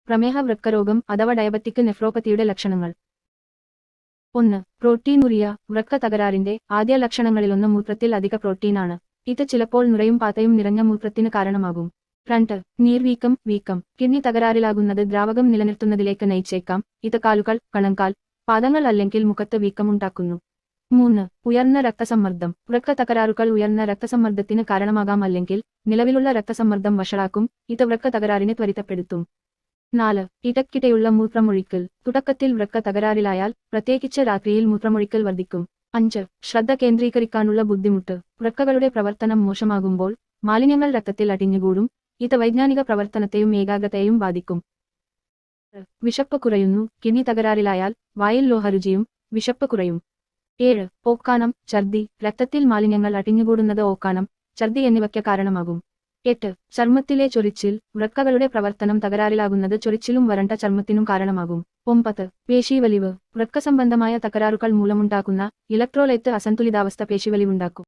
പ്രമേഹ വൃക്കരോഗം അഥവാ ഡയബറ്റിക് നെഫ്രോപ്പതിയുടെ ലക്ഷണങ്ങൾ. 1. പ്രോട്ടീനുറിയ. വൃക്ക തകരാറിന്റെ ആദ്യ ലക്ഷണങ്ങളിലൊന്ന് മൂത്രത്തിൽ അധിക പ്രോട്ടീനാണ്. ഇത് ചിലപ്പോൾ നുരയും പാത്തയും നിറഞ്ഞ മൂത്രത്തിന് കാരണമാകും. 2. നീർവീക്കം. വീക്കം കിഡ്നി തകരാറിലാകുന്നത് ദ്രാവകം നിലനിർത്തുന്നതിലേക്ക് നയിച്ചേക്കാം. ഇത് കാലുകൾ, കണങ്കാൽ, പാദങ്ങൾ അല്ലെങ്കിൽ മുഖത്ത് വീക്കമുണ്ടാക്കുന്നു. 3. ഉയർന്ന രക്തസമ്മർദ്ദം. വൃക്ക തകരാറുകൾ ഉയർന്ന രക്തസമ്മർദ്ദത്തിന് കാരണമാകാം അല്ലെങ്കിൽ നിലവിലുള്ള രക്തസമ്മർദ്ദം വഷളാക്കും. ഇത് വൃക്ക തകരാറിനെ ത്വരിതപ്പെടുത്തും. 4. ഇടയ്ക്കിടെയുള്ള മൂത്രമൊഴിക്കൽ. തുടക്കത്തിൽ വൃക്ക തകരാറിലായാൽ പ്രത്യേകിച്ച് രാത്രിയിൽ മൂത്രമൊഴിക്കൽ വർദ്ധിക്കും. 5. ശ്രദ്ധ കേന്ദ്രീകരിക്കാനുള്ള ബുദ്ധിമുട്ട്. വൃക്കകളുടെ പ്രവർത്തനം മോശമാകുമ്പോൾ മാലിന്യങ്ങൾ രക്തത്തിൽ അടിഞ്ഞുകൂടും. ഇത് വൈജ്ഞാനിക പ്രവർത്തനത്തെയും ഏകാഗ്രതയെയും ബാധിക്കും. വിശപ്പ് കുറയുന്നു. കിഡ്നി തകരാറിലായാൽ വായിൽ ലോഹരുചിയും വിശപ്പ് കുറയും. 7. ഓക്കാനം, ഛർദി. രക്തത്തിൽ മാലിന്യങ്ങൾ അടിഞ്ഞുകൂടുന്നത് ഓക്കാനം, ഛർദി എന്നിവയ്ക്ക് കാരണമാകും. 8. ചർമ്മത്തിലെ ചൊറിച്ചിൽ. വൃക്കകളുടെ പ്രവർത്തനം തകരാറിലാകുന്നത് ചൊറിച്ചിലും വരണ്ട ചർമ്മത്തിനും കാരണമാകും. 9. പേശീവലിവ്. വൃക്ക സംബന്ധമായ തകരാറുകൾ മൂലമുണ്ടാക്കുന്ന ഇലക്ട്രോലൈറ്റ് അസന്തുലിതാവസ്ഥ പേശീവലിവുണ്ടാക്കും.